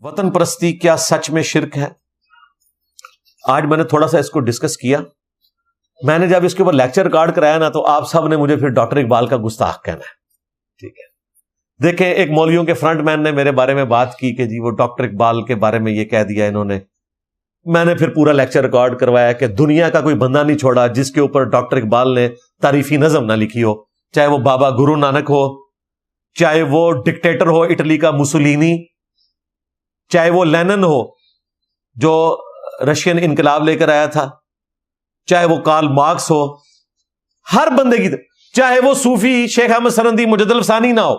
وطن پرستی کیا سچ میں شرک ہے؟ آج میں نے تھوڑا سا اس کو ڈسکس کیا. میں نے جب اس کے اوپر لیکچر ریکارڈ کرایا نا تو آپ سب نے مجھے پھر ڈاکٹر اقبال کا گستاخ کہنا ہے. ٹھیک ہے, دیکھیں ایک مولویوں کے فرنٹ مین نے میرے بارے میں بات کی کہ جی وہ ڈاکٹر اقبال کے بارے میں یہ کہہ دیا انہوں نے. میں نے پھر پورا لیکچر ریکارڈ کروایا کہ دنیا کا کوئی بندہ نہیں چھوڑا جس کے اوپر ڈاکٹر اقبال نے تعریفی نظم نہ لکھی ہو, چاہے وہ بابا گرو نانک ہو, چاہے وہ ڈکٹیٹر ہو اٹلی کا مسولینی, چاہے وہ لینن ہو جو رشین انقلاب لے کر آیا تھا, چاہے وہ کارل مارکس ہو, ہر بندے کی, چاہے وہ صوفی شیخ احمد سرندی مجدد الفسانی نہ ہو,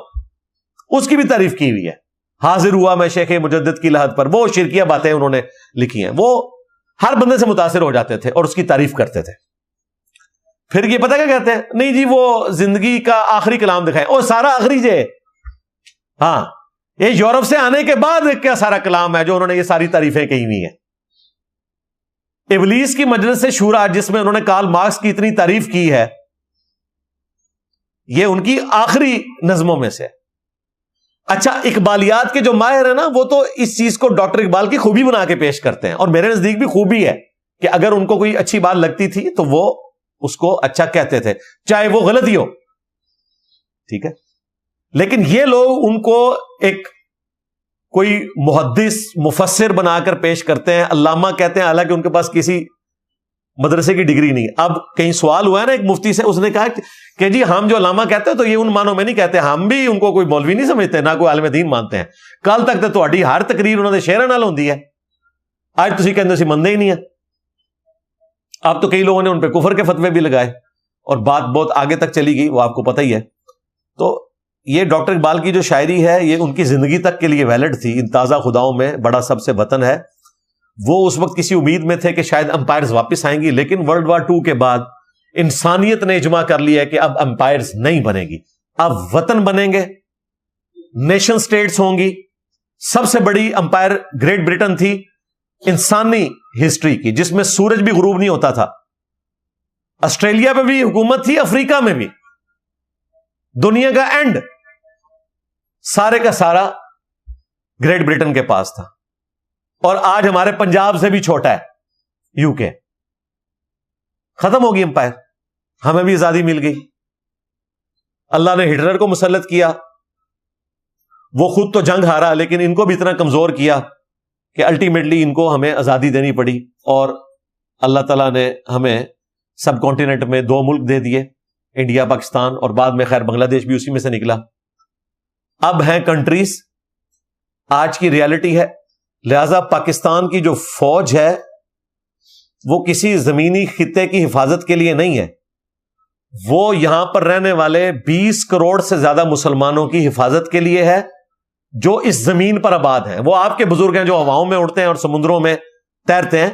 اس کی بھی تعریف کی ہوئی ہے. حاضر ہوا میں شیخ مجدد کی لحد پر, وہ شرکیہ باتیں انہوں نے لکھی ہیں. وہ ہر بندے سے متاثر ہو جاتے تھے اور اس کی تعریف کرتے تھے. پھر یہ پتہ کیا کہتے ہیں, نہیں جی وہ زندگی کا آخری کلام دکھائیں, اور سارا آخری جے, ہاں یہ یورپ سے آنے کے بعد کیا سارا کلام ہے جو انہوں نے یہ ساری تعریفیں کہی ہوئی ہیں. ابلیس کی مجلس شورا جس میں انہوں نے کارل مارکس کی اتنی تعریف کی ہے, یہ ان کی آخری نظموں میں سے. اچھا, اقبالیات کے جو ماہر ہیں نا وہ تو اس چیز کو ڈاکٹر اقبال کی خوبی بنا کے پیش کرتے ہیں, اور میرے نزدیک بھی خوبی ہے کہ اگر ان کو کوئی اچھی بات لگتی تھی تو وہ اس کو اچھا کہتے تھے چاہے وہ غلط ہی ہو. ٹھیک ہے, لیکن یہ لوگ ان کو ایک کوئی محدث مفسر بنا کر پیش کرتے ہیں, علامہ کہتے ہیں, حالانکہ ان کے پاس کسی مدرسے کی ڈگری نہیں. اب کہیں سوال ہوا ہے نا ایک مفتی سے, اس نے کہا کہ جی ہم جو علامہ کہتے ہیں تو یہ ان معنوں میں نہیں کہتے, ہم بھی ان کو کوئی مولوی نہیں سمجھتے, نہ کوئی عالم دین مانتے ہیں. کل تک تو تہاڈی ہر تقریر انہوں نے شیرن نال ہوندی ہے, آج تسی کہندے سی مندے ہی نہیں ہے. اب تو کئی لوگوں نے ان پہ کفر کے فتوے بھی لگائے اور بات بہت آگے تک چلی گئی, وہ آپ کو پتہ ہی ہے. تو یہ ڈاکٹر اقبال کی جو شاعری ہے یہ ان کی زندگی تک کے لیے ویلڈ تھی. ان تازہ خداؤں میں بڑا سب سے وطن ہے, وہ اس وقت کسی امید میں تھے کہ شاید امپائرز واپس آئیں گی, لیکن ورلڈ وار 2 کے بعد انسانیت نے اجماع کر لیا کہ اب امپائرز نہیں بنے گی, اب وطن بنیں گے, نیشن سٹیٹس ہوں گی. سب سے بڑی امپائر گریٹ برٹن تھی انسانی ہسٹری کی, جس میں سورج بھی غروب نہیں ہوتا تھا. آسٹریلیا پہ بھی حکومت تھی, افریقہ میں بھی. دنیا کا اینڈ سارے کا سارا گریٹ برٹن کے پاس تھا, اور آج ہمارے پنجاب سے بھی چھوٹا ہے یو کے. ختم ہوگی امپائر, ہمیں بھی آزادی مل گئی. اللہ نے ہٹلر کو مسلط کیا, وہ خود تو جنگ ہارا لیکن ان کو بھی اتنا کمزور کیا کہ الٹیمیٹلی ان کو ہمیں آزادی دینی پڑی, اور اللہ تعالیٰ نے ہمیں سب کانٹیننٹ میں 2 ملک دے دیے, انڈیا پاکستان, اور بعد میں خیر بنگلہ دیش بھی اسی میں سے نکلا. اب ہیں کنٹریز, آج کی ریالٹی ہے. لہذا پاکستان کی جو فوج ہے وہ کسی زمینی خطے کی حفاظت کے لیے نہیں ہے, وہ یہاں پر رہنے والے 20 کروڑ سے زیادہ مسلمانوں کی حفاظت کے لیے ہے جو اس زمین پر آباد ہیں. وہ آپ کے بزرگ ہیں جو ہواؤں میں اڑتے ہیں اور سمندروں میں تیرتے ہیں.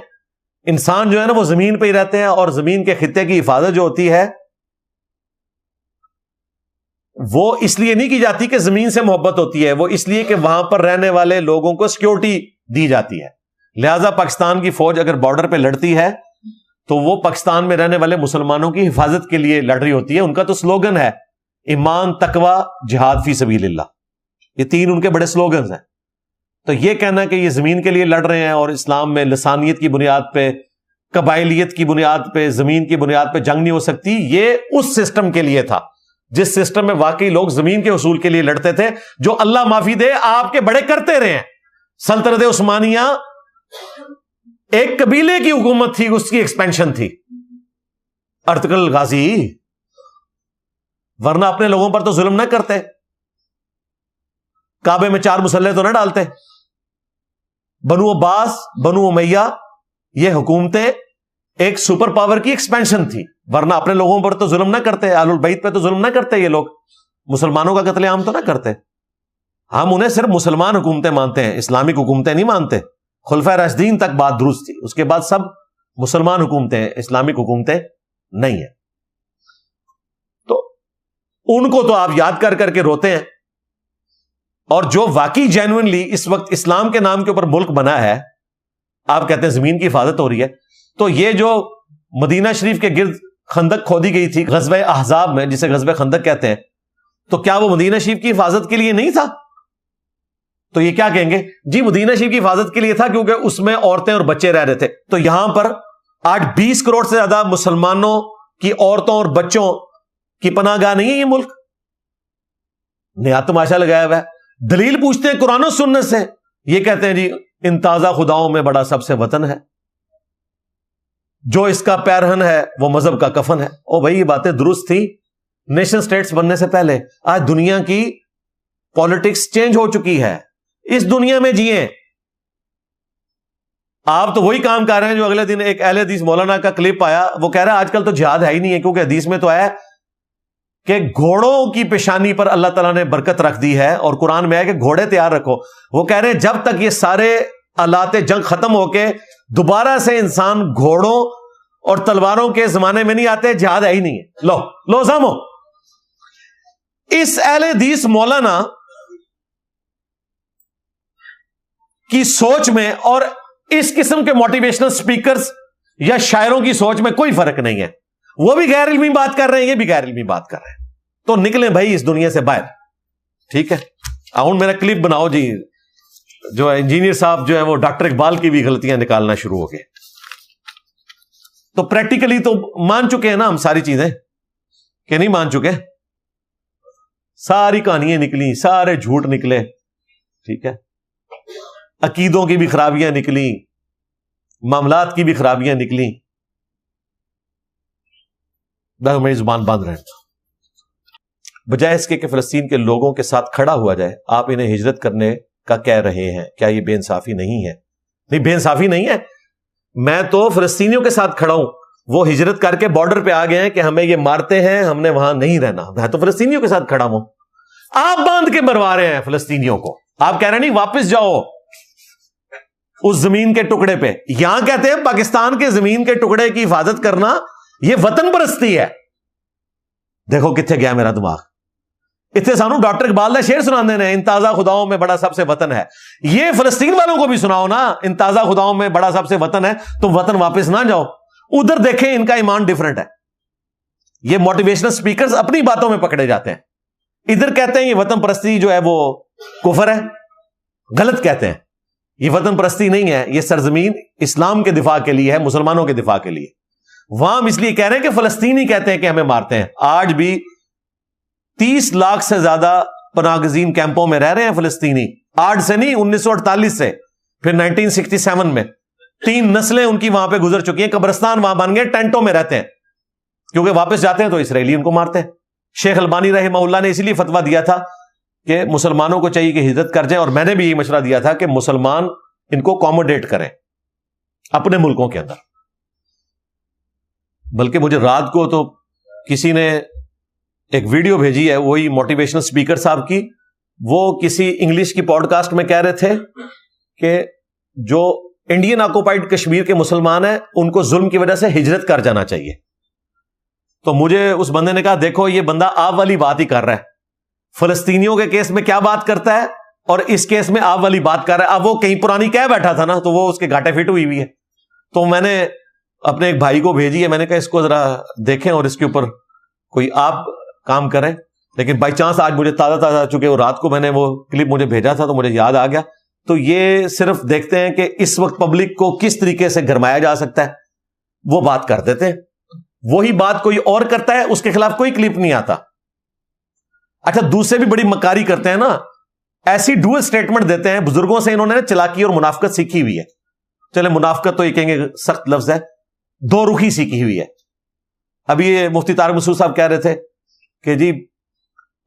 انسان جو ہے نا وہ زمین پہ ہی رہتے ہیں, اور زمین کے خطے کی حفاظت جو ہوتی ہے وہ اس لیے نہیں کی جاتی کہ زمین سے محبت ہوتی ہے, وہ اس لیے کہ وہاں پر رہنے والے لوگوں کو سیکیورٹی دی جاتی ہے. لہذا پاکستان کی فوج اگر بارڈر پہ لڑتی ہے تو وہ پاکستان میں رہنے والے مسلمانوں کی حفاظت کے لیے لڑ رہی ہوتی ہے. ان کا تو سلوگن ہے ایمان, تقوی, جہاد فی سبیل اللہ, یہ 3 ان کے بڑے سلوگنز ہیں. تو یہ کہنا کہ یہ زمین کے لیے لڑ رہے ہیں اور اسلام میں لسانیت کی بنیاد پہ, قبائلیت کی بنیاد پہ, زمین کی بنیاد پہ جنگ نہیں ہو سکتی, یہ اس سسٹم کے لیے تھا جس سسٹم میں واقعی لوگ زمین کے حصول کے لیے لڑتے تھے, جو اللہ معافی دے آپ کے بڑے کرتے رہے ہیں. سلطنت عثمانیہ ایک قبیلے کی حکومت تھی, اس کی ایکسپینشن تھی. ارطغرل غازی, ورنہ اپنے لوگوں پر تو ظلم نہ کرتے, کعبے میں 4 مسلح تو نہ ڈالتے. بنو عباس, بنو امیہ, یہ حکومتیں ایک سپر پاور کی ایکسپینشن تھی, ورنہ اپنے لوگوں پر تو ظلم نہ کرتے. اہل البیت پہ تو ظلم نہ کرتے, یہ لوگ مسلمانوں کا قتل عام تو نہ کرتے. ہم انہیں صرف مسلمان حکومتیں مانتے ہیں, اسلامک حکومتیں نہیں مانتے. خلفائے راشدین تک بات درست تھی, اس کے بعد سب مسلمان حکومتیں ہیں, اسلامک حکومتیں نہیں ہیں. تو ان کو تو آپ یاد کر کر کے روتے ہیں, اور جو واقعی جینوئنلی اس وقت اسلام کے نام کے اوپر ملک بنا ہے, آپ کہتے ہیں زمین کی حفاظت ہو رہی ہے. تو یہ جو مدینہ شریف کے گرد خندق کھودی گئی تھی غزوہ احزاب میں, جسے غزوہ خندق کہتے ہیں, تو کیا وہ مدینہ شریف کی حفاظت کے لیے نہیں تھا؟ تو یہ کیا کہیں گے؟ جی مدینہ شریف کی حفاظت کے لیے تھا کیونکہ اس میں عورتیں اور بچے رہ رہے تھے. تو یہاں پر آج 20 کروڑ سے زیادہ مسلمانوں کی عورتوں اور بچوں کی پناہ گاہ نہیں ہے یہ ملک. نیا تماشا لگایا ہوا ہے. دلیل پوچھتے ہیں قرآن و سنت سے, یہ کہتے ہیں جی ان تازہ خداؤں میں بڑا سب سے وطن ہے, جو اس کا پیرہن ہے وہ مذہب کا کفن ہے. او بھائی یہ باتیں درست تھی نیشن سٹیٹس بننے سے پہلے. آج دنیا کی پالیٹکس چینج ہو چکی ہے, اس دنیا میں جیئیں. آپ تو وہی کام کر رہے ہیں جو اگلے دن ایک اہل حدیث مولانا کا کلپ آیا, وہ کہہ رہا ہے آج کل تو جہاد ہے ہی نہیں ہے, کیونکہ حدیث میں تو آیا کہ گھوڑوں کی پیشانی پر اللہ تعالیٰ نے برکت رکھ دی ہے, اور قرآن میں ہے کہ گھوڑے تیار رکھو. وہ کہہ رہے ہیں جب تک یہ سارے آلات جنگ ختم ہو کے دوبارہ سے انسان گھوڑوں اور تلواروں کے زمانے میں نہیں آتے, جہاد ہے ہی نہیں ہے. لو سامو, اس اہل حدیث مولانا کی سوچ میں اور اس قسم کے موٹیویشنل سپیکرز یا شاعروں کی سوچ میں کوئی فرق نہیں ہے. وہ بھی غیر علمی بات کر رہے ہیں, یہ بھی غیر علمی بات کر رہے ہیں. تو نکلیں بھائی اس دنیا سے باہر. ٹھیک ہے, آؤں میرا کلپ بناؤ جی. جو انجینئر صاحب جو ہے وہ ڈاکٹر اقبال کی بھی غلطیاں نکالنا شروع ہو گئے. تو پریکٹیکلی تو مان چکے ہیں نا ہم ساری چیزیں, کہ نہیں مان چکے؟ ساری کہانیاں نکلی, سارے جھوٹ نکلے. ٹھیک ہے, عقیدوں کی بھی خرابیاں نکلی, معاملات کی بھی خرابیاں نکلی. میری زبان باندھ رہے ہیں. بجائے اس کے کہ فلسطین کے لوگوں کے ساتھ کھڑا ہوا جائے, آپ انہیں ہجرت کرنے کا کہہ رہے ہیں. کیا یہ بے انصافی نہیں ہے؟ نہیں, بے انصافی نہیں ہے. میں تو فلسطینیوں کے ساتھ کھڑا ہوں. وہ ہجرت کر کے بارڈر پہ آ گئے ہیں کہ ہمیں یہ مارتے ہیں, ہم نے وہاں نہیں رہنا. میں تو فلسطینیوں کے ساتھ کھڑا ہوں. آپ باندھ کے مروا رہے ہیں فلسطینیوں کو. آپ کہہ رہے ہیں نہیں واپس جاؤ اس زمین کے ٹکڑے پہ. یہاں کہتے ہیں پاکستان کے زمین کے ٹکڑے کی حفاظت کرنا یہ وطن پرستی ہے. دیکھو کتنے گیا میرا دماغ. اتنے سانو ڈاکٹر اقبال کا شعر سنا دینے, ان تازہ خداؤں میں بڑا سب سے وطن ہے. یہ فلسطین والوں کو بھی سناؤ نا, ان تازہ خداؤں میں بڑا سب سے وطن ہے. تم وطن واپس نہ جاؤ. ادھر دیکھیں ان کا ایمان ڈیفرنٹ ہے. یہ موٹیویشنل سپیکرز اپنی باتوں میں پکڑے جاتے ہیں. ادھر کہتے ہیں یہ وطن پرستی جو ہے وہ کفر ہے, غلط کہتے ہیں. یہ وطن پرستی نہیں ہے, یہ سرزمین اسلام کے دفاع کے لیے ہے, مسلمانوں کے دفاع کے لیے. وہاں ہم اس لیے کہہ رہے ہیں کہ فلسطینی کہتے ہیں کہ ہمیں مارتے ہیں. آج بھی 30 لاکھ سے زیادہ پناہ گزین کیمپوں میں رہ رہے ہیں فلسطینی. آج سے نہیں, 1948 سے, پھر 1967 میں 3 نسلیں ان کی وہاں پہ گزر چکی ہیں. قبرستان وہاں بن گئے, ٹینٹوں میں رہتے ہیں, کیونکہ واپس جاتے ہیں تو اسرائیلی ان کو مارتے ہیں. شیخ البانی رحمہ اللہ نے اسی لیے فتویٰ دیا تھا کہ مسلمانوں کو چاہیے کہ ہجرت کر جائیں, اور میں نے بھی یہی مشورہ دیا تھا کہ مسلمان ان کو اکوموڈیٹ کریں اپنے ملکوں کے اندر. بلکہ مجھے رات کو تو کسی نے ایک ویڈیو بھیجی ہے, وہی موٹیویشنل سپیکر صاحب کی. وہ کسی انگلش کی پوڈ کاسٹ میں کہہ رہے تھے کہ جو انڈین آکوپائڈ کشمیر کے مسلمان ہیں ان کو ظلم کی وجہ سے ہجرت کر جانا چاہیے. تو مجھے اس بندے نے کہا دیکھو یہ بندہ آپ والی بات ہی کر رہا ہے. فلسطینیوں کے کیس میں کیا بات کرتا ہے اور اس کیس میں آپ والی بات کر رہا ہے. اب وہ کہیں پرانی کہہ بیٹھا تھا نا, تو وہ اس کے گھاٹے فٹ ہوئی ہوئی ہے. تو میں نے اپنے ایک بھائی کو بھیجی ہے, میں نے کہا اس کو ذرا دیکھیں اور اس کے اوپر کوئی آپ کام کریں. لیکن بائی چانس آج مجھے تازہ چونکہ وہ رات کو میں نے وہ کلپ مجھے بھیجا تھا تو مجھے یاد آ گیا. تو یہ صرف دیکھتے ہیں کہ اس وقت پبلک کو کس طریقے سے گرمایا جا سکتا ہے, وہ بات کر دیتے ہیں. وہی بات کوئی اور کرتا ہے, اس کے خلاف کوئی کلپ نہیں آتا. اچھا دوسرے بھی بڑی مکاری کرتے ہیں نا, ایسی ڈوئل سٹیٹمنٹ دیتے ہیں. بزرگوں سے انہوں نے چلاکی اور منافقت سیکھی ہوئی ہے. چلے منافقت تو یہ کہیں گے سخت لفظ ہے, دو رخی سیکھی ہوئی ہے. ابھی یہ مفتی طارق مسعود صاحب کہہ رہے تھے کہ جی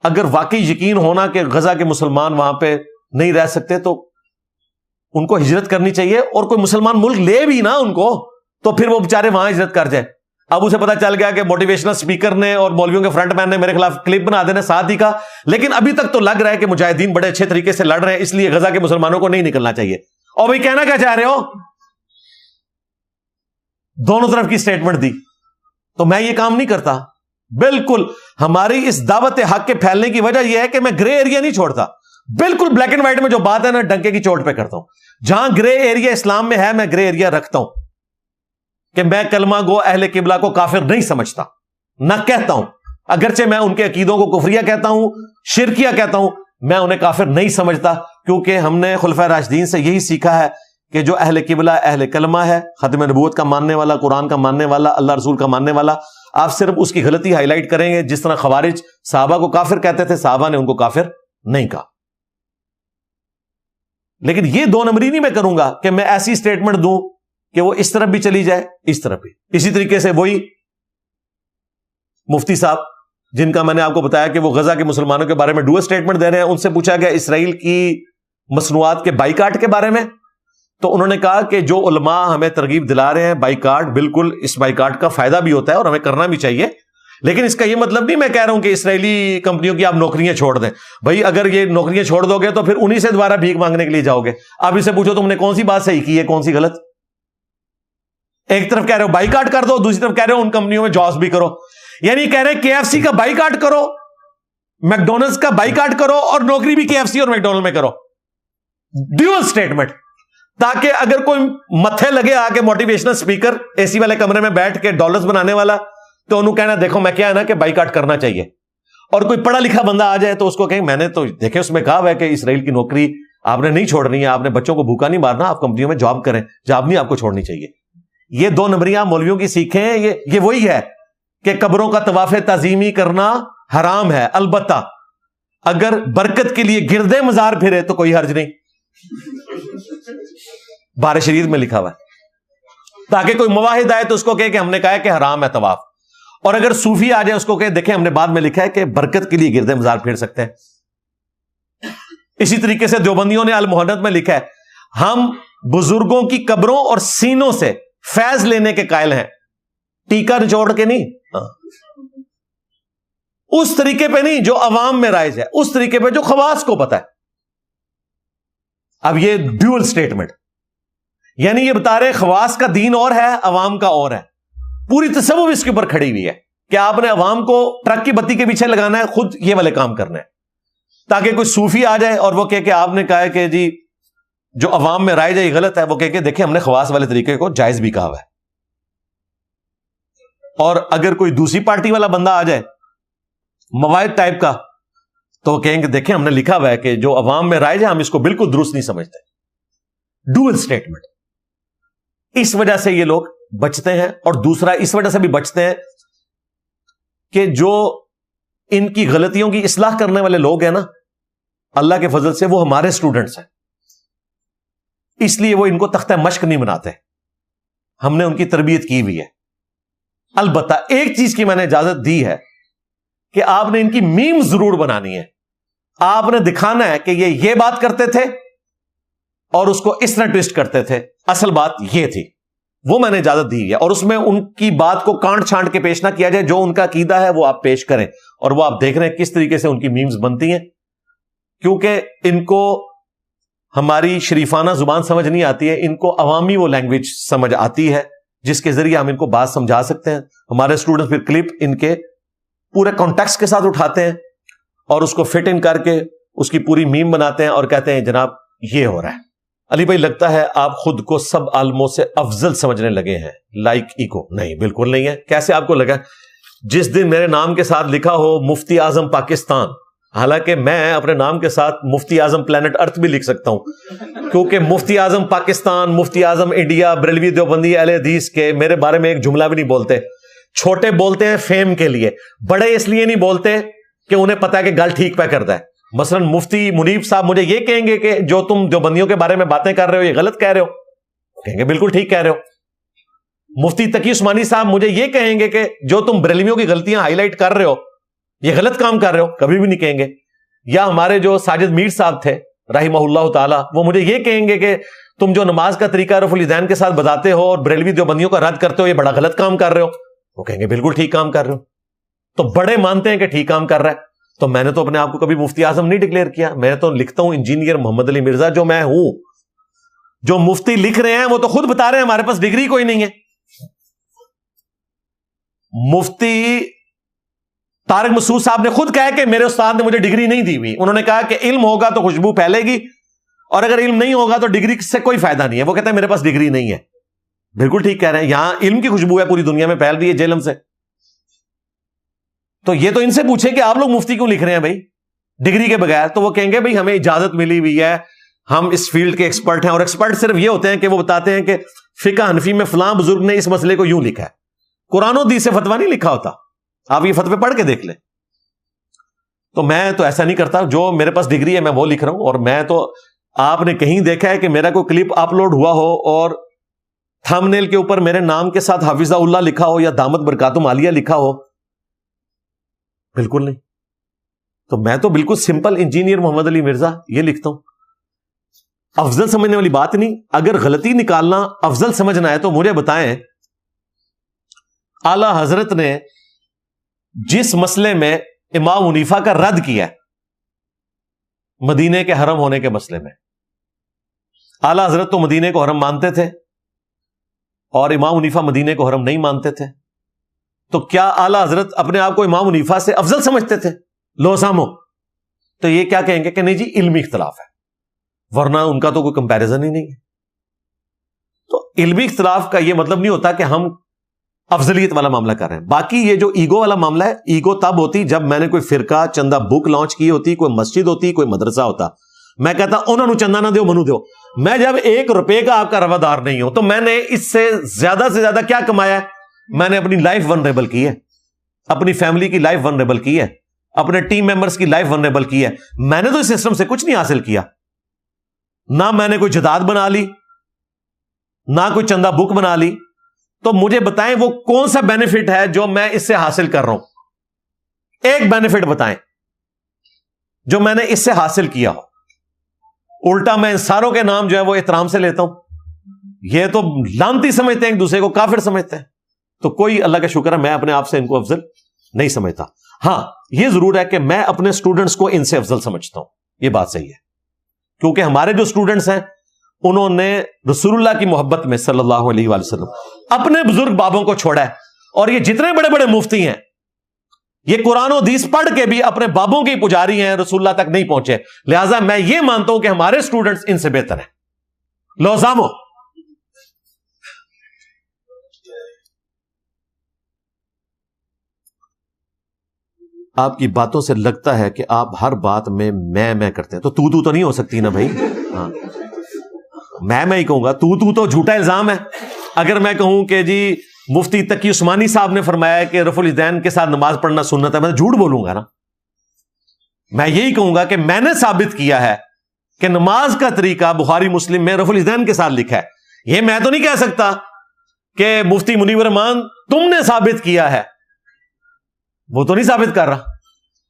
اگر واقعی یقین ہونا کہ غزہ کے مسلمان وہاں پہ نہیں رہ سکتے تو ان کو ہجرت کرنی چاہیے, اور کوئی مسلمان ملک لے بھی نا ان کو, تو پھر وہ بیچارے وہاں ہجرت کر جائیں. اب اسے پتا چل گیا کہ موٹیویشنل سپیکر نے اور مولویوں کے فرنٹ مین نے میرے خلاف کلپ بنا دینے ساتھ ہی کا. لیکن ابھی تک تو لگ رہا ہے کہ مجاہدین بڑے اچھے طریقے سے لڑ رہے ہیں, اس لیے غزہ کے مسلمانوں کو نہیں نکلنا چاہیے. اور بھائی کہنا کیا چاہ رہے ہو؟ دونوں طرف کی سٹیٹمنٹ دی. تو میں یہ کام نہیں کرتا. بالکل ہماری اس دعوت حق کے پھیلنے کی وجہ یہ ہے کہ میں گرے ایریا نہیں چھوڑتا. بالکل بلیک اینڈ وائٹ میں جو بات ہے نا ڈنکے کی چوٹ پہ کرتا ہوں. جہاں گرے ایریا اسلام میں ہے میں گرے ایریا رکھتا ہوں کہ میں کلمہ گو اہل قبلہ کو کافر نہیں سمجھتا, نہ کہتا ہوں. اگرچہ میں ان کے عقیدوں کو کفریہ کہتا ہوں, شرکیہ کہتا ہوں, میں انہیں کافر نہیں سمجھتا. کیونکہ ہم نے خلفائے راشدین سے یہی سیکھا ہے کہ جو اہل قبلہ اہل کلمہ ہے، ختم نبوت کا ماننے والا، قرآن کا ماننے والا، اللہ رسول کا ماننے والا، آپ صرف اس کی غلطی ہائی لائٹ کریں گے. جس طرح خوارج صحابہ کو کافر کہتے تھے، صحابہ نے ان کو کافر نہیں کہا. لیکن یہ دو نمبری نہیں میں کروں گا کہ میں ایسی سٹیٹمنٹ دوں کہ وہ اس طرف بھی چلی جائے اس طرف بھی. اسی طریقے سے وہی مفتی صاحب جن کا میں نے آپ کو بتایا کہ وہ غزہ کے مسلمانوں کے بارے میں ڈوئل سٹیٹمنٹ دے رہے ہیں، ان سے پوچھا گیا اسرائیل کی مصنوعات کے بائیکاٹ کے بارے میں، تو انہوں نے کہا کہ جو علماء ہمیں ترغیب دلا رہے ہیں بائیکاٹ، بالکل اس بائیکاٹ کا فائدہ بھی ہوتا ہے اور ہمیں کرنا بھی چاہیے، لیکن اس کا یہ مطلب نہیں میں کہہ رہا ہوں کہ اسرائیلی کمپنیوں کی آپ نوکریاں چھوڑ دیں. بھائی اگر یہ نوکریاں چھوڑ دو گے تو پھر انہی سے دوبارہ بھیک مانگنے کے لیے جاؤ گے. آپ اسے پوچھو تم نے کون سی بات صحیح کی ہے کون سی غلط. ایک طرف کہہ رہے ہو بائیکاٹ کر دو، دوسری طرف کہہ رہے ہو ان کمپنیوں میں جابس بھی کرو. یعنی کہہ رہے ہیں KFC کا بائیکاٹ کرو، میکڈونلڈز کا بائیکاٹ کرو اور نوکری بھی KFC اور میکڈونلڈ میں کرو. ڈیول سٹیٹمنٹ، تاکہ اگر کوئی متھے لگے آ کے موٹیویشنل اسپیکر AC والے کمرے میں بیٹھ کے ڈالرز بنانے والا، تو انہوں کہنا دیکھو میں کیا ہے نا کہ بائیکاٹ کرنا چاہیے. اور کوئی پڑھا لکھا بندہ آ جائے تو اس کو کہیں میں نے تو دیکھیں اس میں کہا ہوا ہے کہ اسرائیل کی نوکری آپ نے نہیں چھوڑنی ہے، آپ نے بچوں کو بھوکا نہیں مارنا، آپ کمپنیوں میں جاب کریں، جاب نہیں آپ کو چھوڑنی چاہیے. یہ دو نمبریاں مولویوں کی سیکھیں. یہ وہی ہے کہ قبروں کا طواف تعظیمی کرنا حرام ہے، البتہ اگر برکت کے لیے گردے مزار پھرے تو کوئی حرج نہیں. بار شریعت میں لکھا ہوا ہے، تاکہ کوئی مواحد آئے تو اس کو کہے کہ ہم نے کہا ہے کہ حرام ہے طواف. اور اگر صوفی آ جائے اس کو کہے دیکھیں ہم نے بعد میں لکھا ہے کہ برکت کے لیے گردے مزار پھیر سکتے ہیں. اسی طریقے سے دیوبندیوں نے المحنت میں لکھا ہے ہم بزرگوں کی قبروں اور سینوں سے فیض لینے کے قائل ہیں، ٹیکا نچوڑ کے نہیں، اس طریقے پہ نہیں جو عوام میں رائج ہے، اس طریقے پہ جو خواص کو پتا ہے. اب یہ ڈیول سٹیٹمنٹ یعنی یہ بتا رہے خواص کا دین اور ہے، عوام کا اور ہے. پوری تصوف اس کے اوپر کھڑی ہوئی ہے کہ آپ نے عوام کو ٹرک کی بتی کے پیچھے لگانا ہے، خود یہ والے کام کرنا ہے. تاکہ کوئی صوفی آ جائے اور وہ کہے کہ آپ نے کہا ہے کہ جی جو عوام میں رائج ہے یہ غلط ہے، وہ کہے کہ دیکھیں ہم نے خواص والے طریقے کو جائز بھی کہا ہوا ہے. اور اگر کوئی دوسری پارٹی والا بندہ آ جائے مواعد ٹائپ کا تو وہ کہیں گے دیکھیں ہم نے لکھا ہوا ہے کہ جو عوام میں رائج ہے ہم اس کو بالکل درست نہیں سمجھتے. Dual statement. اس وجہ سے یہ لوگ بچتے ہیں، اور دوسرا اس وجہ سے بھی بچتے ہیں کہ جو ان کی غلطیوں کی اصلاح کرنے والے لوگ ہیں نا، اللہ کے فضل سے وہ ہمارے اسٹوڈنٹس ہیں، اس لیے وہ ان کو تختہ مشق نہیں بناتے. ہم نے ان کی تربیت کی ہوئی ہے. البتہ ایک چیز کی میں نے اجازت دی ہے کہ آپ نے ان کی میم ضرور بنانی ہے. آپ نے دکھانا ہے کہ یہ بات کرتے تھے اور اس کو اس طرح ٹویسٹ کرتے تھے، اصل بات یہ تھی. وہ میں نے اجازت دی ہے، اور اس میں ان کی بات کو کانٹ چھانٹ کے پیش نہ کیا جائے. جو ان کا عقیدہ ہے وہ آپ پیش کریں، اور وہ آپ دیکھ رہے ہیں کس طریقے سے ان کی میمز بنتی ہیں، کیونکہ ان کو ہماری شریفانہ زبان سمجھ نہیں آتی ہے، ان کو عوامی وہ لینگویج سمجھ آتی ہے جس کے ذریعے ہم ان کو بات سمجھا سکتے ہیں. ہمارے اسٹوڈنٹ پھر کلپ ان کے پورے کانٹیکسٹ کے ساتھ اٹھاتے ہیں اور اس کو فٹ ان کر کے اس کی پوری میم بناتے ہیں اور کہتے ہیں جناب یہ ہو رہا ہے. علی بھائی لگتا ہے آپ خود کو سب عالموں سے افضل سمجھنے لگے ہیں، لائک ایگو. نہیں، بالکل نہیں ہے. کیسے آپ کو لگا؟ جس دن میرے نام کے ساتھ لکھا ہو مفتی اعظم پاکستان، حالانکہ میں اپنے نام کے ساتھ مفتی اعظم پلانٹ ارتھ بھی لکھ سکتا ہوں، کیونکہ مفتی اعظم پاکستان، مفتی اعظم انڈیا، بریلوی دیوبندی اہل حدیث کے میرے بارے میں ایک جملہ بھی نہیں بولتے. چھوٹے بولتے ہیں فیم کے لیے، بڑے اس لیے نہیں بولتے کہ انہیں پتا ہے کہ گل ٹھیک پہ کرتا ہے. مثلا مفتی منیب صاحب مجھے یہ کہیں گے کہ جو تم دیوبندیوں کے بارے میں باتیں کر رہے ہو یہ غلط کہہ رہے ہو، کہیں گے بالکل ٹھیک کہہ رہے ہو. مفتی تقی عثمانی صاحب مجھے یہ کہیں گے کہ جو تم بریلویوں کی غلطیاں ہائی لائٹ کر رہے ہو یہ غلط کام کر رہے ہو، کبھی بھی نہیں کہیں گے. یا ہمارے جو ساجد میر صاحب تھے رحمہ اللہ تعالی، وہ مجھے یہ کہیں گے کہ تم جو نماز کا طریقہ رفع الیدین کے ساتھ بتاتے ہو اور بریلوی دیوبندیوں کا رد کرتے ہو یہ بڑا غلط کام کر رہے ہو، وہ کہیں گے بالکل ٹھیک کام کر رہے ہو. تو بڑے مانتے ہیں کہ ٹھیک کام کر رہا ہے. تو میں نے تو اپنے آپ کو کبھی مفتی اعظم نہیں ڈکلیئر کیا، میں تو لکھتا ہوں انجینئر محمد علی مرزا جو میں ہوں. جو مفتی لکھ رہے ہیں وہ تو خود بتا رہے ہیں ہمارے پاس ڈگری کوئی نہیں ہے. مفتی طارق مسعود صاحب نے خود کہا کہ میرے استاد نے مجھے ڈگری نہیں دی ہوئی. انہوں نے کہا کہ علم ہوگا تو خوشبو پھیلے گی، اور اگر علم نہیں ہوگا تو ڈگری سے کوئی فائدہ نہیں ہے. وہ کہتے ہیں میرے پاس ڈگری نہیں ہے. بالکل ٹھیک کہہ رہے ہیں، یہاں علم کی خوشبو ہے پوری دنیا میں پھیل رہی ہے جہلم سے. تو یہ تو ان سے پوچھیں کہ آپ لوگ مفتی کیوں لکھ رہے ہیں بھائی؟ ڈگری کے بغیر, تو وہ کہیں گے بھئی ہمیں اجازت ملی ہوئی ہے, ہم اس فیلڈ کے ایکسپرٹ ہیں. اور ایکسپرٹ صرف یہ ہوتے ہیں کہ وہ بتاتے ہیں کہ فقہ حنفی میں فلاں بزرگ نے اس مسئلے کو یوں لکھا ہے. قرآن و حدیث سے فتویٰ نہیں لکھا ہوتا, آپ یہ فتوے پڑھ کے دیکھ لیں. تو میں تو ایسا نہیں کرتا, جو میرے پاس ڈگری ہے میں وہ لکھ رہا ہوں. اور میں تو, آپ نے کہیں دیکھا ہے کہ میرا کوئی کلپ اپلوڈ ہوا ہو اور تھمبنیل کے اوپر میرے نام کے ساتھ حافظہ اللہ لکھا ہو یا دامت برکاتہم عالیہ لکھا ہو؟ بالکل نہیں. تو میں تو بالکل سمپل انجینئر محمد علی مرزا یہ لکھتا ہوں. افضل سمجھنے والی بات نہیں. اگر غلطی نکالنا افضل سمجھنا ہے تو مجھے بتائیں, اعلی حضرت نے جس مسئلے میں امام حنیفہ کا رد کیا ہے, مدینے کے حرم ہونے کے مسئلے میں, اعلی حضرت تو مدینے کو حرم مانتے تھے اور امام حنیفہ مدینے کو حرم نہیں مانتے تھے. تو کیا اعلی حضرت اپنے آپ کو امام حنیفہ سے افضل سمجھتے تھے؟ لو سامو, تو یہ کیا کہیں گے کہ نہیں جی علمی اختلاف ہے, ورنہ ان کا تو کوئی کمپیریزن ہی نہیں ہے. تو علمی اختلاف کا یہ مطلب نہیں ہوتا کہ ہم افضلیت والا معاملہ کر رہے ہیں. باقی یہ جو ایگو والا معاملہ ہے, ایگو تب ہوتی جب میں نے کوئی فرقہ چندہ بک لانچ کی ہوتی, کوئی مسجد ہوتی, کوئی مدرسہ ہوتا, میں کہتا انہوں نے چندہ نہ دیو منو دیو. میں جب 1 روپے کا آپ کا روادار نہیں ہوں تو میں نے اس سے زیادہ کیا کمایا ہے؟ میں نے اپنی لائف ونریبل کی ہے, اپنی فیملی کی لائف ونریبل کی ہے, اپنے ٹیم ممبرز کی لائف ونریبل کی ہے. میں نے تو اس سسٹم سے کچھ نہیں حاصل کیا. نہ میں نے کوئی جداد بنا لی, نہ کوئی چندہ بک بنا لی. تو مجھے بتائیں وہ کون سا بینیفٹ ہے جو میں اس سے حاصل کر رہا ہوں؟ ایک بینیفٹ بتائیں جو میں نے اس سے حاصل کیا ہو. الٹا میں ان ساروں کے نام جو ہے وہ احترام سے لیتا ہوں. یہ تو لانتی سمجھتے ہیں, ایک دوسرے کو کافر سمجھتے ہیں. تو کوئی اللہ کا شکر ہے میں اپنے آپ سے ان کو افضل نہیں سمجھتا. ہاں یہ ضرور ہے کہ میں اپنے سٹوڈنٹس کو ان سے افضل سمجھتا ہوں, یہ بات صحیح ہے. کیونکہ ہمارے جو سٹوڈنٹس ہیں انہوں نے رسول اللہ کی محبت میں صلی اللہ علیہ وآلہ وسلم اپنے بزرگ بابوں کو چھوڑا ہے. اور یہ جتنے بڑے بڑے مفتی ہیں یہ قرآن و حدیث پڑھ کے بھی اپنے بابوں کے پجاری ہیں, رسول اللہ تک نہیں پہنچے. لہٰذا میں یہ مانتا ہوں کہ ہمارے سٹوڈنٹس ان سے بہتر ہیں. لو سامو, آپ کی باتوں سے لگتا ہے کہ آپ ہر بات میں کرتے ہیں. تو نہیں ہو سکتی نا بھائی. ہاں میں ہی کہوں گا. تو جھوٹا الزام ہے. اگر میں کہوں کہ جی مفتی تقی عثمانی صاحب نے فرمایا کہ رفع الیدین کے ساتھ نماز پڑھنا سنت ہے, میں جھوٹ بولوں گا نا. میں یہی کہوں گا کہ میں نے ثابت کیا ہے کہ نماز کا طریقہ بخاری مسلم میں رفع الیدین کے ساتھ لکھا ہے. یہ میں تو نہیں کہہ سکتا کہ مفتی منیب الرحمان تم نے ثابت کیا ہے, وہ تو نہیں ثابت کر رہا.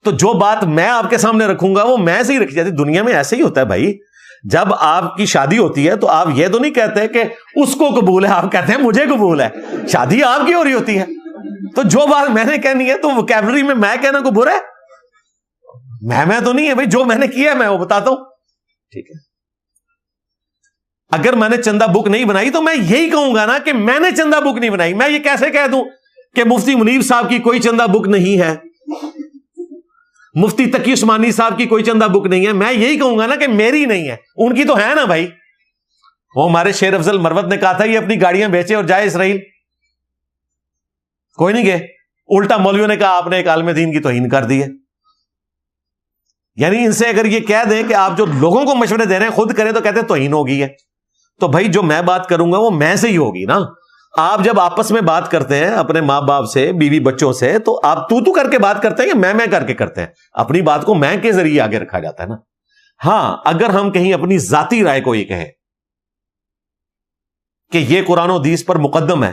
تو جو بات میں آپ کے سامنے رکھوں گا وہ میں سے ہی رکھی جاتی. دنیا میں ایسے ہی ہوتا ہے بھائی. جب آپ کی شادی ہوتی ہے تو آپ یہ تو نہیں کہتے کہ اس کو قبول ہے, آپ کہتے ہیں مجھے قبول ہے. شادی آپ کی ہو رہی ہوتی ہے. تو جو بات میں نے کہنی ہے تو ووکیبلری میں کہنا کو برا ہے؟ میں تو نہیں ہے بھائی, جو میں نے کیا ہے میں وہ بتاتا ہوں. ٹھیک ہے, اگر میں نے چندہ بک نہیں بنائی تو میں یہی کہوں گا نا کہ میں نے چندہ بک نہیں بنائی. میں یہ کیسے کہہ دوں کہ مفتی منیب صاحب کی کوئی چندہ بک نہیں ہے, مفتی تقی عثمانی صاحب کی کوئی چندہ بک نہیں ہے؟ میں یہی کہوں گا نا کہ میری نہیں ہے, ان کی تو ہے نا بھائی. وہ ہمارے شیر افضل مروت نے کہا تھا یہ اپنی گاڑیاں بیچے اور جائے اسرائیل, کوئی نہیں گئے. الٹا مولویوں نے کہا آپ نے ایک عالم دین کی توہین کر دی ہے. یعنی ان سے اگر یہ کہہ دیں کہ آپ جو لوگوں کو مشورے دے رہے ہیں خود کریں تو کہتے ہیں توہین ہوگی ہے. تو بھائی جو میں بات کروں گا وہ میں سے ہی ہوگی نا. آپ جب آپس میں بات کرتے ہیں اپنے ماں باپ سے, بیوی بچوں سے, تو آپ تو کر کے بات کرتے ہیں یا میں کر کے کرتے ہیں؟ اپنی بات کو میں کے ذریعے آگے رکھا جاتا ہے نا. ہاں اگر ہم کہیں اپنی ذاتی رائے کو یہ کہیں کہ یہ قرآن و حدیث پر مقدم ہے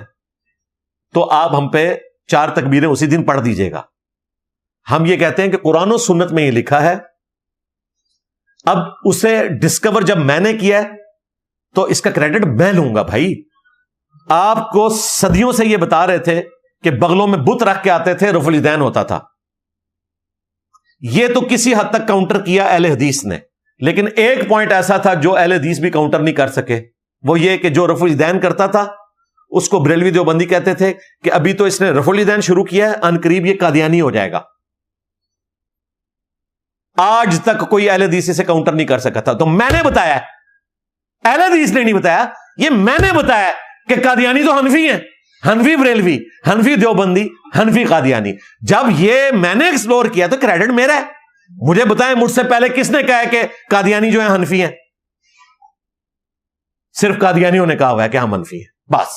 تو آپ ہم پہ 4 تکبیریں اسی دن پڑھ دیجئے گا. ہم یہ کہتے ہیں کہ قرآن و سنت میں یہ لکھا ہے, اب اسے ڈسکور جب میں نے کیا ہے تو اس کا کریڈٹ میں لوں گا. بھائی آپ کو صدیوں سے یہ بتا رہے تھے کہ بغلوں میں بت رکھ کے آتے تھے, رفع الیدین ہوتا تھا. یہ تو کسی حد تک کاؤنٹر کیا اہل حدیث نے, لیکن ایک پوائنٹ ایسا تھا جو اہل حدیث بھی کاؤنٹر نہیں کر سکے. وہ یہ کہ جو رفع الیدین کرتا تھا اس کو بریلوی دیوبندی کہتے تھے کہ ابھی تو اس نے رفع الیدین شروع کیا ہے, ان قریب یہ قادیانی ہو جائے گا. آج تک کوئی اہل حدیث سے کاؤنٹر نہیں کر سکا تھا. تو میں نے بتایا, اہل حدیث نے نہیں بتایا, یہ میں نے بتایا کہ قادیانی تو حنفی ہیں, حنفی بریلوی, حنفی دیوبندی, حنفی قادیانی. جب یہ میں نے ایکسپلور کیا تو کریڈٹ میرا ہے. مجھے بتائیں مجھ سے پہلے کس نے کہا ہے کہ قادیانی جو ہیں حنفی ہیں؟ صرف قادیانیوں نے کہا ہوا ہے کہ ہم حنفی ہیں بس.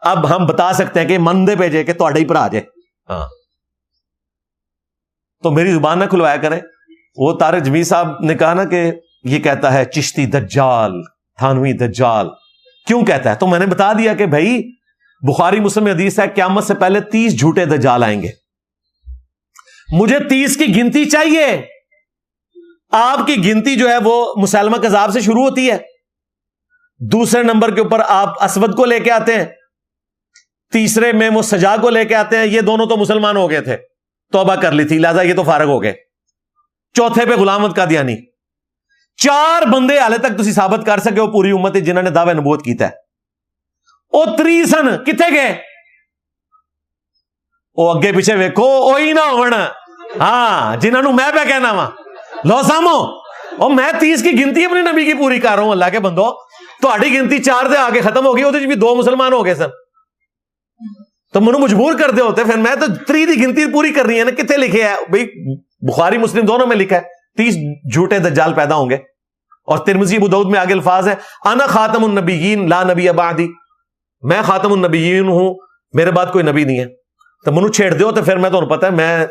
اب ہم بتا سکتے ہیں کہ مندے بھیجے کہ تھوڑے ہی پر آ جائے. ہاں تو میری زبان نہ کھلوایا کریں. وہ طارق جمیل صاحب نے کہا نا کہ یہ کہتا ہے چشتی دجال، تھانوی دجال. کیوں کہتا ہے؟ تو میں نے بتا دیا کہ بھائی بخاری مسلم میں حدیث ہے قیامت سے پہلے 30 جھوٹے دجال آئیں گے. مجھے 30 کی گنتی چاہیے. آپ کی گنتی جو ہے وہ مسلمہ کذاب سے شروع ہوتی ہے، دوسرے نمبر کے اوپر آپ اسود کو لے کے آتے ہیں، تیسرے میں وہ سجا کو لے کے آتے ہیں. یہ دونوں تو مسلمان ہو گئے تھے، توبہ کر لی تھی، لہذا یہ تو فارغ ہو گئے. چوتھے پہ غلام احمد قادیانی. 4 بندے حالے تک تسی ثابت کر سکے ہو پوری امت جنہوں نے دعوی نبوت کیتا ہے. او 3 سن کتنے گئے؟ او اگے پیچھے ویکھو اوہی نہ ہونا. ہاں جنہوں نے میں پہ کہنا وا لو سامو او میں 30 کی گنتی اپنے نبی کی پوری کر رہا ہوں. اللہ کے بندو تہاڈی گنتی 4 دے آگے ختم ہو گئی، وہ بھی 2 مسلمان ہو گئے سن. تو منو مجبور کر دے ہوتے، پھر میں تو 3 دی گنتی پوری کرنی ہے نا. کتنے لکھے ہے بھائی؟ بخاری مسلم دونوں میں لکھا ہے 30 جھوٹے دجال پیدا ہوں گے. اور ترمذی ابو داؤد میں آگے الفاظ ہے انا خاتم النبیین لا نبی بعدی، میں خاتم النبیین ہوں، میرے بعد کوئی نبی نہیں ہے. تو منو چھیڑ دیو تو پھر میں تو پتہ ہے میں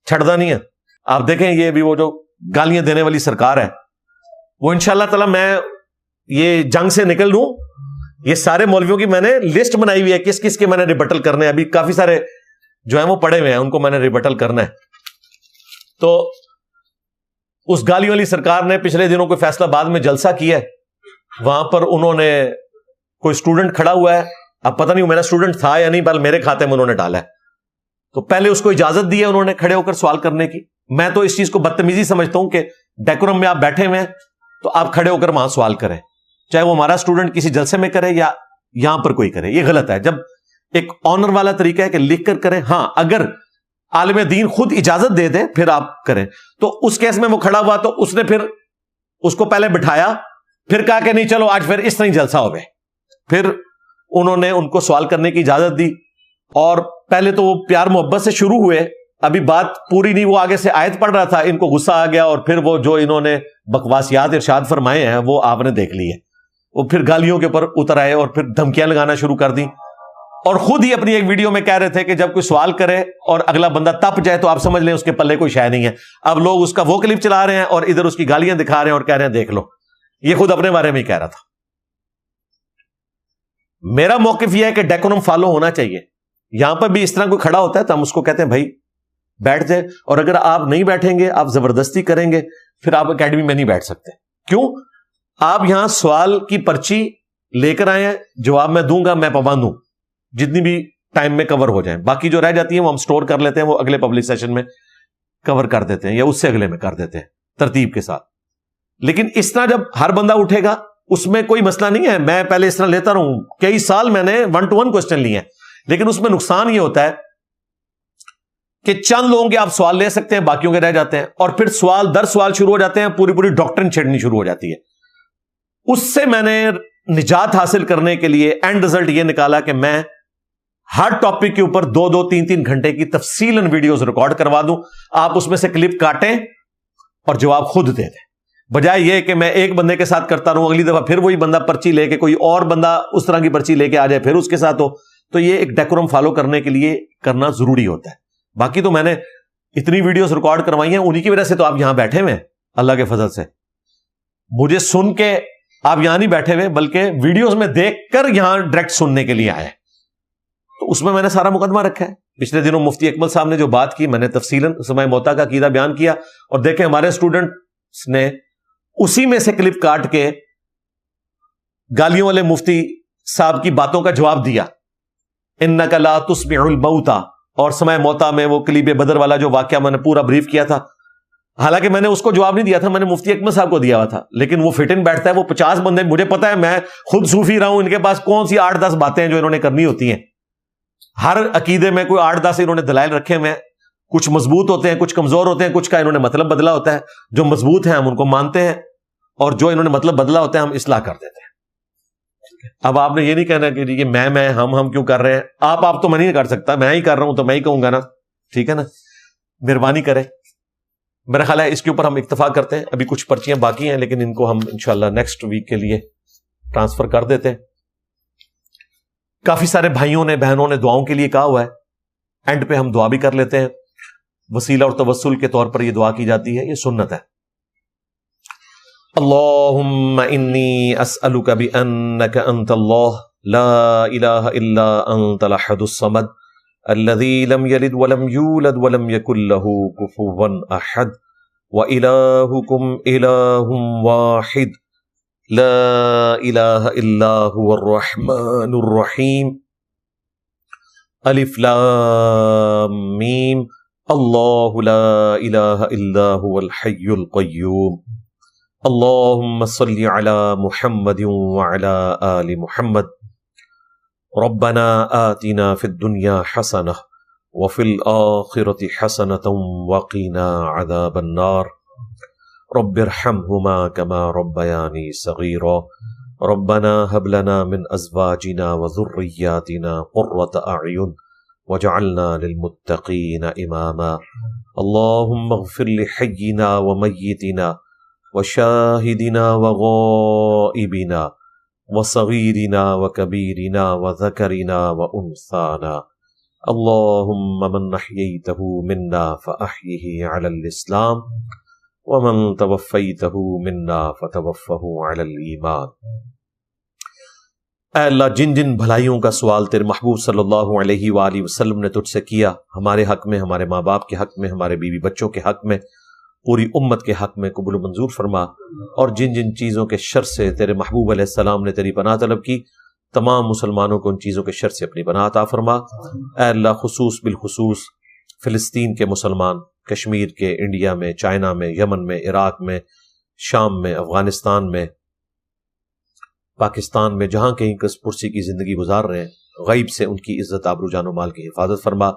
چھڑدا نہیں ہے. آپ دیکھیں یہ بھی وہ جو گالیاں دینے والی سرکار ہے وہ انشاءاللہ تعالی میں یہ جنگ سے نکل لوں. یہ سارے مولویوں کی میں نے لسٹ بنائی ہوئی ہے کس کس کے میں نے ریبٹل کرنے ہیں. ابھی کافی سارے جو ہیں وہ پڑے ہوئے ہیں، ان کو میں نے ریبٹل کرنا ہے. تو اس گالی والی سرکار نے پچھلے دنوں کوئی فیصلہ آباد میں جلسہ کیا ہے، وہاں پر انہوں نے کوئی اسٹوڈنٹ کھڑا ہوا ہے. اب پتہ نہیں میرا اسٹوڈنٹ تھا یا نہیں، بل میرے کھاتے میں انہوں نے ڈالا ہے. تو پہلے اس کو اجازت دی ہے انہوں نے کھڑے ہو کر سوال کرنے کی. میں تو اس چیز کو بدتمیزی سمجھتا ہوں کہ ڈیکورم میں آپ بیٹھے ہوئے ہیں تو آپ کھڑے ہو کر وہاں سوال کریں، چاہے وہ ہمارا اسٹوڈنٹ کسی جلسے میں کرے یا یہاں پر کوئی کرے. یہ غلط ہے. جب ایک آنر والا طریقہ ہے کہ لکھ کر کریں. ہاں اگر عالم دین خود اجازت دے دے پھر آپ کریں. تو اس کیس میں وہ کھڑا ہوا تو اس نے پھر اس کو پہلے بٹھایا، پھر کہا کہ نہیں چلو آج پھر اس طرح جلسہ ہو گئے. پھر انہوں نے ان کو سوال کرنے کی اجازت دی اور پہلے تو وہ پیار محبت سے شروع ہوئے. ابھی بات پوری نہیں، وہ آگے سے آیت پڑھ رہا تھا، ان کو غصہ آ گیا اور پھر وہ جو انہوں نے بکواسیات ارشاد فرمائے ہیں وہ آپ نے دیکھ لی ہے. وہ پھر گالیوں کے اوپر اتر آئے اور پھر دھمکیاں لگانا شروع کر دی. اور خود ہی اپنی ایک ویڈیو میں کہہ رہے تھے کہ جب کوئی سوال کرے اور اگلا بندہ تپ جائے تو آپ سمجھ لیں اس کے پلے کوئی شے نہیں ہے. اب لوگ اس کا وہ کلپ چلا رہے ہیں اور ادھر اس کی گالیاں دکھا رہے ہیں اور کہہ رہے ہیں دیکھ لو. یہ خود اپنے بارے میں ہی کہہ رہا تھا. میرا موقف یہ ہے کہ ڈیکورم فالو ہونا چاہیے. یہاں پر بھی اس طرح کوئی کھڑا ہوتا ہے تو ہم اس کو کہتے ہیں بھائی بیٹھ جائے، اور اگر آپ نہیں بیٹھیں گے، آپ زبردستی کریں گے، پھر آپ اکیڈمی میں نہیں بیٹھ سکتے. کیوں؟ آپ یہاں سوال کی پرچی لے کر آئے ہیں، جواب میں دوں گا، میں پابند ہوں جتنی بھی ٹائم میں کور ہو جائیں. باقی جو رہ جاتی ہیں وہ ہم سٹور کر لیتے ہیں، وہ اگلے پبلک سیشن میں کور کر دیتے ہیں یا اس سے اگلے میں کر دیتے ہیں ترتیب کے ساتھ. لیکن اس طرح جب ہر بندہ اٹھے گا اس میں کوئی مسئلہ نہیں ہے. میں پہلے اس طرح لیتا رہوں، کئی سال میں نے 1-to-1 کوسچن لیے ہیں، لیکن اس میں نقصان یہ ہوتا ہے کہ چند لوگوں کے آپ سوال لے سکتے ہیں، باقیوں کے رہ جاتے ہیں، اور پھر سوال در سوال شروع ہو جاتے ہیں، پوری ڈاکٹرن چھیڑنی شروع ہو جاتی ہے. اس سے میں نے نجات حاصل کرنے کے لیے اینڈ رزلٹ یہ نکالا کہ میں ہر ٹاپک کے اوپر 2-2 3-3 گھنٹے کی تفصیلاً ویڈیوز ریکارڈ کروا دوں. آپ اس میں سے کلپ کاٹیں اور جواب خود دے دیں، بجائے یہ کہ میں ایک بندے کے ساتھ کرتا رہوں، اگلی دفعہ پھر وہی بندہ پرچی لے کے کوئی اور بندہ اس طرح کی پرچی لے کے آ جائے پھر اس کے ساتھ ہو. تو یہ ایک ڈیکورم فالو کرنے کے لیے کرنا ضروری ہوتا ہے. باقی تو میں نے اتنی ویڈیوز ریکارڈ کروائی ہیں، انہی کی وجہ سے تو آپ یہاں بیٹھے ہوئے ہیں اللہ کے فضل سے. مجھے سن کے آپ یہاں نہیں بیٹھے ہوئے بلکہ ویڈیوز میں دیکھ کر یہاں ڈائریکٹ سننے کے لیے آئے. تو اس میں نے سارا مقدمہ رکھا ہے. پچھلے دنوں مفتی اکمل صاحب نے جو بات کی، میں نے تفصیلاً سماع موتا کا عقیدہ بیان کیا، اور دیکھیں ہمارے اسٹوڈنٹس نے اسی میں سے کلپ کاٹ کے گالیوں والے مفتی صاحب کی باتوں کا جواب دیا. انک لا تسمع الموتى، اور سماع موتا میں وہ کلیب بدر والا جو واقعہ میں نے پورا بریف کیا تھا. حالانکہ میں نے اس کو جواب نہیں دیا تھا، میں نے مفتی اکمل صاحب کو دیا ہوا تھا، لیکن وہ فٹ ان بیٹھتا ہے. وہ 50 بندے، مجھے پتا ہے میں خود صوفی رہا ہوں، ان کے پاس کون سی 8-10 باتیں ہیں جو انہوں نے کرنی ہوتی ہیں. ہر عقیدے میں کوئی 8-10 انہوں نے دلائل رکھے ہوئے ہیں، کچھ مضبوط ہوتے ہیں، کچھ کمزور ہوتے ہیں، کچھ کا انہوں نے مطلب بدلا ہوتا ہے. جو مضبوط ہیں ہم ان کو مانتے ہیں، اور جو انہوں نے مطلب بدلا ہوتا ہے ہم اصلاح کر دیتے ہیں. اب آپ نے یہ نہیں کہنا کہ یہ میں ہم کیوں کر رہے ہیں. آپ تو میں نہیں کر سکتا، میں ہی کر رہا ہوں تو میں ہی کہوں گا نا. ٹھیک ہے نا، مہربانی کرے. میرا خیال ہے اس کے اوپر ہم اکتفا کرتے ہیں. ابھی کچھ پرچیاں باقی ہیں لیکن ان کو ہم انشاءاللہ نیکسٹ ویک کے لیے ٹرانسفر کر دیتے ہیں. کافی سارے بھائیوں نے بہنوں نے دعاؤں کے لیے کہا ہوا ہے, اینڈ پہ ہم دعا بھی کر لیتے ہیں. وسیلہ اور توسل کے طور پر یہ دعا کی جاتی ہے, یہ سنت ہے. اللہم انی اسألک بأنک انت اللہ لا الہ الا انت الاحد الصمد الذی لم یلد ولم یولد ولم یکن له کفوا احد وإلہکم الہ واحد لا الہ الا هو الرحمن الرحیم الف لام میم اللہ لا الہ الا هو الحی القیوم اللہم صلی علی محمد وعلی آل محمد ربنا آتنا فی الدنیا حسنہ وفی الآخرة حسنة وقنا عذاب النار رب ارحمہما کما ربیانی صغیرا ربنا هب لنا من ازواجنا وذریاتنا قرة اعین وجعلنا للمتقین اماما اللہم اغفر لحینا ومیتنا وشاہدنا وغائبنا وصغیرنا وکبیرنا وذکرنا وانثانا اللہم من احییتہ منا فاحیہ علی الاسلام ومن توفیتہ منا فتوفہ علی الایمان. اے اللہ جن جن بھلائیوں کا سوال تیرے محبوب صلی اللہ علیہ وآلہ وسلم نے تجھ سے کیا, ہمارے حق میں, ہمارے ماں باپ کے حق میں, ہمارے بیوی بچوں کے حق میں, پوری امت کے حق میں قبول و منظور فرما. اور جن جن چیزوں کے شر سے تیرے محبوب علیہ السلام نے تیری پناہ طلب کی, تمام مسلمانوں کو ان چیزوں کے شر سے اپنی پناہ عطا فرما. اے اللہ خصوص بالخصوص فلسطین کے مسلمان, کشمیر کے, انڈیا میں, چائنا میں, یمن میں, عراق میں, شام میں, افغانستان میں, پاکستان میں, جہاں کہیں کس پرسی کی زندگی گزار رہے ہیں, غیب سے ان کی عزت آبرو جان و مال کی حفاظت فرما.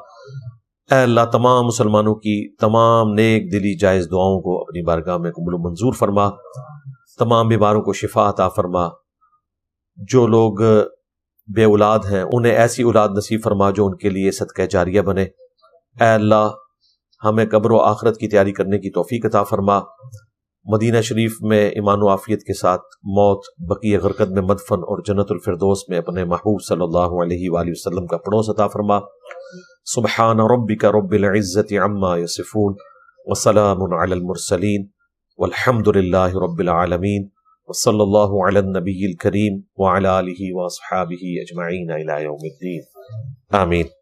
اے اللہ تمام مسلمانوں کی تمام نیک دلی جائز دعاؤں کو اپنی بارگاہ میں قبول و منظور فرما. تمام بیماروں کو شفا عطا فرما. جو لوگ بے اولاد ہیں انہیں ایسی اولاد نصیب فرما جو ان کے لیے صدقہ جاریہ بنے. اے اللہ ہمیں قبر و آخرت کی تیاری کرنے کی توفیق عطا فرما. مدینہ شریف میں ایمان و عافیت کے ساتھ موت, بقیع غرقد میں مدفن اور جنت الفردوس میں اپنے محبوب صلی اللہ علیہ وآلہ وسلم کا پڑوس عطا فرما. سبحان ربک رب العزت عما یصفون وسلام علی المرسلین والحمد للہ رب العالمین وصلی اللہ علی النبی الکریم وعلی آلہ واصحابہ اجمعین الی یوم الدین. آمین.